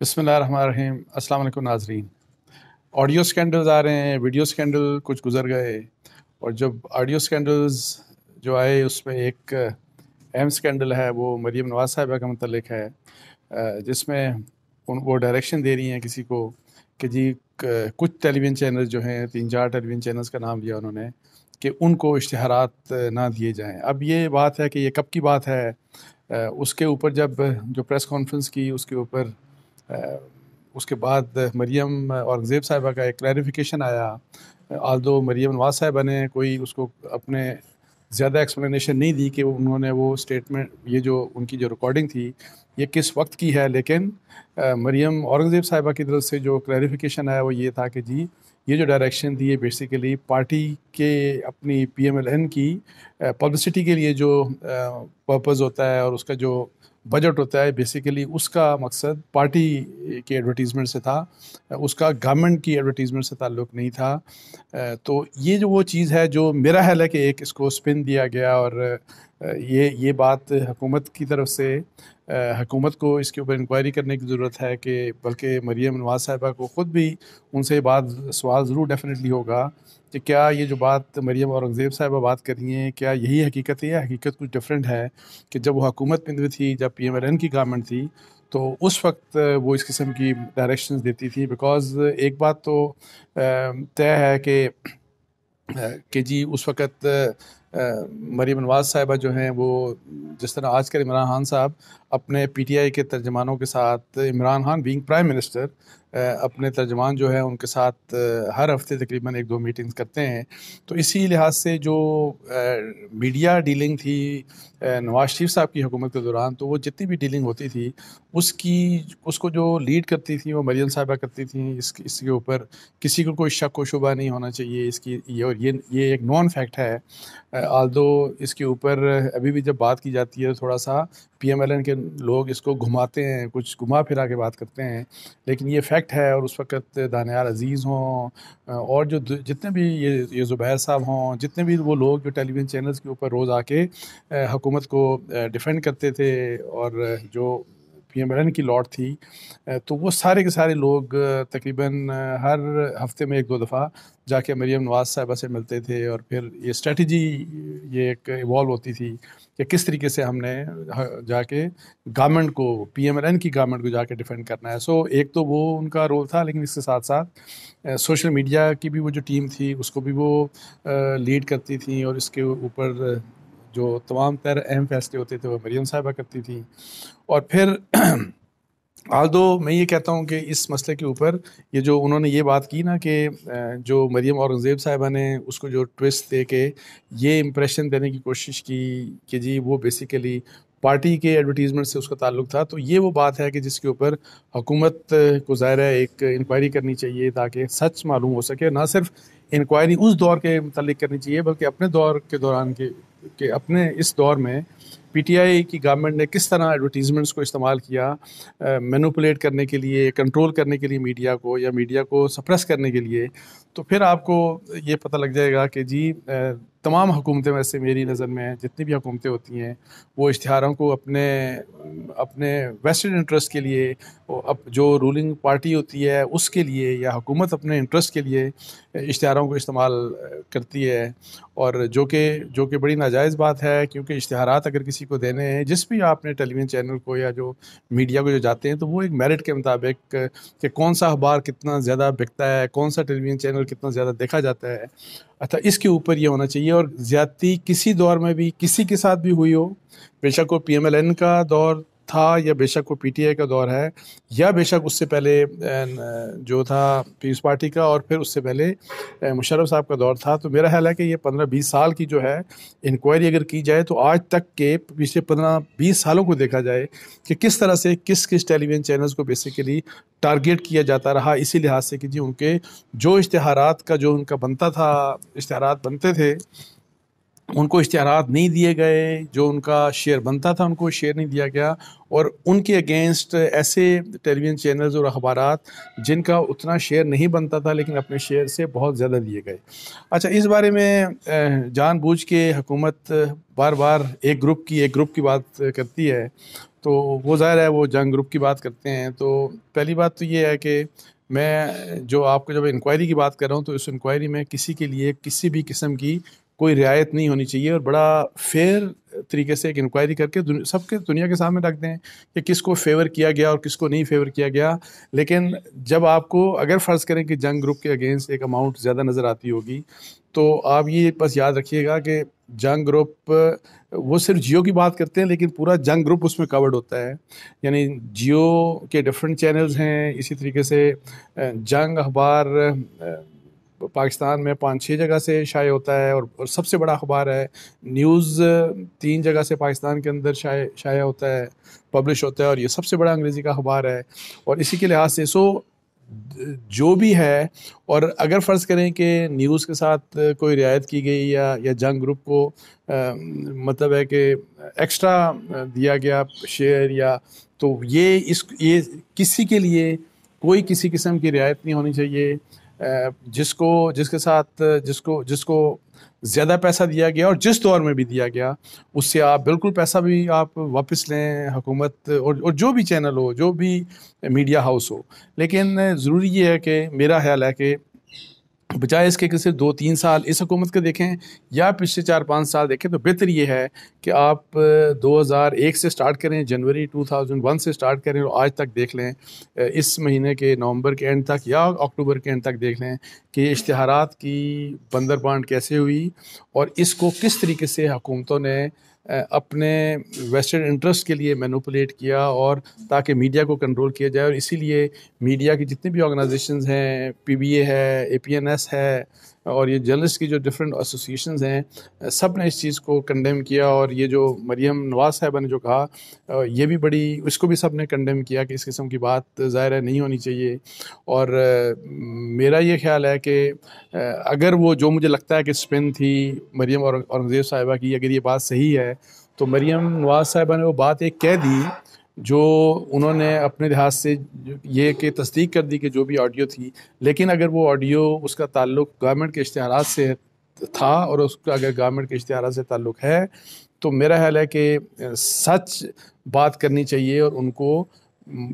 بسم اللہ الرحمن الرحیم۔ السلام علیکم ناظرین۔ آڈیو سکینڈلز آ رہے ہیں، ویڈیو سکینڈل کچھ گزر گئے، اور جب آڈیو سکینڈلز جو آئے اس میں ایک اہم سکینڈل ہے وہ مریم نواز صاحبہ کا متعلق ہے، جس میں وہ ڈائریکشن دے رہی ہیں کسی کو کہ جی کچھ ٹیلی ویژن چینلز جو ہیں 3-4 ٹیلی ویژن چینلز کا نام لیا انہوں نے کہ ان کو اشتہارات نہ دیے جائیں۔ اب یہ بات ہے کہ یہ کب کی بات ہے؟ اس کے اوپر جب جو پریس کانفرنس کی اس کے اوپر اس کے بعد مریم اورنگزیب صاحبہ کا ایک کلیریفیکیشن آیا، آلدو مریم نواز صاحبہ نے کوئی اس کو اپنے زیادہ ایکسپلینیشن نہیں دی کہ انہوں نے وہ اسٹیٹمنٹ، یہ جو ان کی جو ریکارڈنگ تھی یہ کس وقت کی ہے، لیکن مریم اورنگزیب صاحبہ کی طرف سے جو کلیریفیکیشن آیا وہ یہ تھا کہ جی یہ جو ڈائریکشن دی ہے بیسیکلی پارٹی کے اپنی پی ایم ایل این کی پبلسٹی کے لیے جو پرپز ہوتا ہے اور اس کا جو بجٹ ہوتا ہے، بیسیکلی اس کا مقصد پارٹی کے ایڈورٹیزمنٹ سے تھا، اس کا گورنمنٹ کی ایڈورٹیزمنٹ سے تعلق نہیں تھا۔ تو یہ جو وہ چیز ہے جو میرا خیال ہے کہ ایک اس کو سپن دیا گیا، اور یہ بات حکومت کی طرف سے حکومت کو اس کے اوپر انکوائری کرنے کی ضرورت ہے، کہ بلکہ مریم نواز صاحبہ کو خود بھی ان سے بات سوال ضرور ڈیفینیٹلی ہوگا کہ کیا یہ جو بات مریم اورنگزیب صاحبہ بات کر رہی ہیں کیا یہی حقیقت ہے یا حقیقت کچھ ڈفرینٹ ہے، کہ جب وہ حکومت میں تھی، جب پی ایم ایل این کی گورنمنٹ تھی تو اس وقت وہ اس قسم کی ڈائریکشنز دیتی تھی۔ بیکاز ایک بات تو طے ہے کہ جی اس وقت مریم نواز صاحبہ جو ہیں وہ جس طرح آج کل عمران خان صاحب اپنے پی ٹی آئی کے ترجمانوں کے ساتھ، Imran Khan being prime minister, اپنے ترجمان جو ہیں ان کے ساتھ ہر ہفتے تقریباً 1-2 میٹنگز کرتے ہیں، تو اسی لحاظ سے جو میڈیا ڈیلنگ تھی نواز شریف صاحب کی حکومت کے دوران، تو وہ جتنی بھی ڈیلنگ ہوتی تھی اس کو جو لیڈ کرتی تھی وہ مریم صاحبہ کرتی تھیں۔ اس کے اوپر کسی کو کوئی شک و شبہ نہیں ہونا چاہیے اس کی، اور یہ ایک نون فیکٹ ہے۔ آلدو اس کے اوپر ابھی بھی جب بات کی جاتی ہے تھوڑا سا پی ایم ایل این کے لوگ اس کو گھماتے ہیں، کچھ گھما پھرا کے بات کرتے ہیں، لیکن یہ فیکٹ ہے۔ اور اس وقت دانیال عزیز ہوں اور جو جتنے بھی یہ زبیر صاحب ہوں، جتنے بھی وہ لوگ جو ٹیلی ویژن چینلز کے اوپر روز آ کے حکومت کو ڈیفینڈ کرتے تھے، اور جو پی ایم ایل این کی لاٹ تھی، تو وہ سارے کے سارے لوگ تقریباً ہر ہفتے میں 1-2 دفعہ جا کے مریم نواز صاحبہ سے ملتے تھے، اور پھر یہ اسٹریٹجی یہ ایک ایوالو ہوتی تھی کہ کس طریقے سے ہم نے جا کے گورنمنٹ کو، پی ایم ایل این کی گورنمنٹ کو جا کے ڈیفینڈ کرنا ہے۔ سو ایک تو وہ ان کا رول تھا، لیکن اس کے ساتھ ساتھ سوشل میڈیا کی بھی وہ جو ٹیم تھی اس کو بھی وہ لیڈ کرتی تھیں، اور اس کے اوپر جو تمام تر اہم فیصلے ہوتے تھے وہ مریم صاحبہ کرتی تھیں۔ اور پھر آلدو میں یہ کہتا ہوں کہ اس مسئلے کے اوپر یہ جو انہوں نے یہ بات کی نا کہ جو مریم اورنگزیب صاحبہ نے اس کو جو ٹویسٹ دے کے یہ امپریشن دینے کی کوشش کی کہ جی وہ بیسیکلی پارٹی کے ایڈورٹیزمنٹ سے اس کا تعلق تھا، تو یہ وہ بات ہے کہ جس کے اوپر حکومت کو ظاہر ہے ایک انکوائری کرنی چاہیے تاکہ سچ معلوم ہو سکے۔ نہ صرف انکوائری اس دور کے متعلق کرنی چاہیے بلکہ اپنے دور کے دوران کہ اپنے اس دور میں پی ٹی آئی کی گورنمنٹ نے کس طرح ایڈورٹیزمنٹس کو استعمال کیا مینوپولیٹ کرنے کے لیے، کنٹرول کرنے کے لیے میڈیا کو، یا میڈیا کو سپریس کرنے کے لیے۔ تو پھر آپ کو یہ پتہ لگ جائے گا کہ جی تمام حکومتیں، ویسے میری نظر میں جتنی بھی حکومتیں ہوتی ہیں وہ اشتہاروں کو اپنے ویسٹڈ انٹرسٹ کے لیے، جو رولنگ پارٹی ہوتی ہے اس کے لیے، یا حکومت اپنے انٹرسٹ کے لیے اشتہاروں کو استعمال کرتی ہے، اور جو کہ بڑی ناجائز بات ہے، کیونکہ اشتہارات اگر کسی کو دینے ہیں، جس بھی آپ نے ٹیلی ویژن چینل کو یا جو میڈیا کو جو جاتے ہیں، تو وہ ایک میرٹ کے مطابق کہ کون سا اخبار کتنا زیادہ بکتا ہے، کون سا ٹیلی ویژن چینل کتنا زیادہ دیکھا جاتا ہے، اچھا اس کے اوپر یہ ہونا چاہیے۔ اور زیادتی کسی دور میں بھی کسی کے ساتھ بھی ہوئی ہو، بے شک وہ پی ایم ایل این کا دور تھا، یا بے شک وہ پی ٹی آئی کا دور ہے، یا بے شک اس سے پہلے جو تھا پیپلز پارٹی کا، اور پھر اس سے پہلے مشرف صاحب کا دور تھا، تو میرا خیال ہے کہ یہ 15-20 سال کی جو ہے انکوائری اگر کی جائے تو آج تک کے پچھلے 15-20 سالوں کو دیکھا جائے کہ کس طرح سے کس ٹیلی ویژن چینلز کو بیسیکلی ٹارگیٹ کیا جاتا رہا، اسی لحاظ سے کہ جی ان کے جو اشتہارات کا جو ان کا بنتا تھا، اشتہارات بنتے تھے ان کو اشتہارات نہیں دیے گئے، جو ان کا شیئر بنتا تھا ان کو شیئر نہیں دیا گیا، اور ان کے اگینسٹ ایسے ٹیلی ویژن چینلز اور اخبارات جن کا اتنا شیئر نہیں بنتا تھا لیکن اپنے شیئر سے بہت زیادہ دیے گئے۔ اچھا، اس بارے میں جان بوجھ کے حکومت بار بار ایک گروپ کی بات کرتی ہے، تو وہ ظاہر ہے وہ جنگ گروپ کی بات کرتے ہیں۔ تو پہلی بات تو یہ ہے کہ میں جو آپ کو جب انکوائری کی بات کر رہا ہوں تو اس انکوائری میں کسی کے لیے کسی بھی قسم کی کوئی رعایت نہیں ہونی چاہیے، اور بڑا فیئر طریقے سے ایک انکوائری کر کے سب کے دنیا کے سامنے رکھ دیں کہ کس کو فیور کیا گیا اور کس کو نہیں فیور کیا گیا۔ لیکن جب آپ کو اگر فرض کریں کہ جنگ گروپ کے اگینسٹ ایک اماؤنٹ زیادہ نظر آتی ہوگی، تو آپ یہ بس یاد رکھیے گا کہ جنگ گروپ وہ صرف جیو کی بات کرتے ہیں لیکن پورا جنگ گروپ اس میں کورڈ ہوتا ہے، یعنی جیو کے ڈفرینٹ چینلز ہیں، اسی طریقے سے جنگ اخبار پاکستان میں 5-6 جگہ سے شائع ہوتا ہے، اور سب سے بڑا اخبار ہے۔ نیوز 3 جگہ سے پاکستان کے اندر شائع ہوتا ہے، پبلش ہوتا ہے، اور یہ سب سے بڑا انگریزی کا اخبار ہے۔ اور اسی کے لحاظ سے جو بھی ہے، اور اگر فرض کریں کہ نیوز کے ساتھ کوئی رعایت کی گئی یا جنگ گروپ کو مطلب ہے کہ ایکسٹرا دیا گیا شیئر، یا تو یہ کسی کے لیے کوئی کسی قسم کی رعایت نہیں ہونی چاہیے۔ جس کو زیادہ پیسہ دیا گیا اور جس دور میں بھی دیا گیا، اس سے آپ بالکل پیسہ بھی آپ واپس لیں، حکومت اور جو بھی چینل ہو، جو بھی میڈیا ہاؤس ہو۔ لیکن ضروری یہ ہے کہ میرا خیال ہے کہ بجائے اس کے کہ صرف 2-3 سال اس حکومت کے دیکھیں یا پچھلے 4-5 سال دیکھیں، تو بہتر یہ ہے کہ آپ 2001 سے سٹارٹ کریں، جنوری 2001 سے سٹارٹ کریں اور آج تک دیکھ لیں، اس مہینے کے نومبر کے اینڈ تک یا اکتوبر کے اینڈ تک دیکھ لیں کہ اشتہارات کی بندر بانٹ کیسے ہوئی، اور اس کو کس طریقے سے حکومتوں نے اپنے ویسٹڈ انٹرسٹ کے لیے مینوپولیٹ کیا، اور تاکہ میڈیا کو کنٹرول کیا جائے۔ اور اسی لیے میڈیا کی جتنی بھی آرگنائزیشنز ہیں، PBA ہے، APNS ہے، اور یہ جرنلسٹ کی جو ڈفرینٹ ایسوسیشنز ہیں، سب نے اس چیز کو کنڈیم کیا۔ اور یہ جو مریم نواز صاحبہ نے جو کہا، یہ بھی اس کو بھی سب نے کنڈیم کیا کہ اس قسم کی بات ظاہر ہے نہیں ہونی چاہیے۔ اور میرا یہ خیال ہے کہ اگر وہ جو مجھے لگتا ہے کہ اسپن تھی مریم اورنگزیب صاحبہ کی، اگر یہ بات صحیح ہے تو مریم نواز صاحبہ نے وہ بات ایک کہہ دی جو انہوں نے اپنے لحاظ سے یہ کہ تصدیق کر دی کہ جو بھی آڈیو تھی، لیکن اگر وہ آڈیو اس کا تعلق گورنمنٹ کے اشتہارات سے تھا، اور اس کا اگر گورنمنٹ کے اشتہارات سے تعلق ہے، تو میرا خیال ہے کہ سچ بات کرنی چاہیے اور ان کو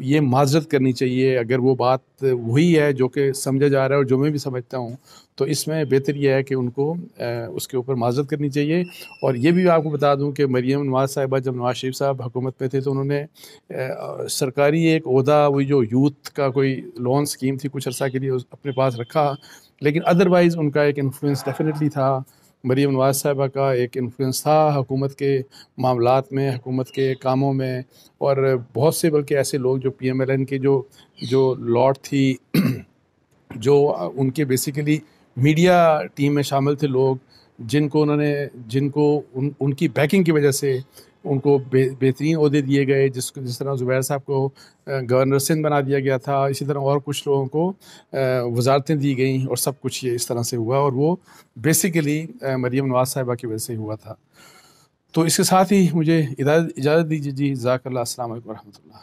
یہ معذرت کرنی چاہیے اگر وہ بات وہی ہے جو کہ سمجھا جا رہا ہے اور جو میں بھی سمجھتا ہوں، تو اس میں بہتر یہ ہے کہ ان کو اس کے اوپر معذرت کرنی چاہیے۔ اور یہ بھی آپ کو بتا دوں کہ مریم نواز صاحبہ جب نواز شریف صاحب حکومت میں تھے تو انہوں نے سرکاری ایک عہدہ، وہی جو یوتھ کا کوئی لون اسکیم تھی، کچھ عرصہ کے لیے اپنے پاس رکھا، لیکن ادروائز ان کا ایک انفلوئنس ڈیفینیٹلی تھا۔ مریم نواز صاحبہ کا ایک انفلوئنس تھا حکومت کے معاملات میں، حکومت کے کاموں میں، اور بہت سے بلکہ ایسے لوگ جو PMLN کے جو لاٹ تھی، جو ان کے بیسیکلی میڈیا ٹیم میں شامل تھے لوگ، جن کو ان کی بیکنگ کی وجہ سے ان کو بہترین عہدے دیے گئے، جس طرح زبیر صاحب کو گورنر سندھ بنا دیا گیا تھا، اسی طرح اور کچھ لوگوں کو وزارتیں دی گئیں، اور سب کچھ یہ اس طرح سے ہوا، اور وہ بیسیکلی مریم نواز صاحبہ کی وجہ سے ہوا تھا۔ تو اس کے ساتھ ہی مجھے اجازت دیجیے جی، جزاک اللہ، السلام علیکم ورحمۃ اللہ۔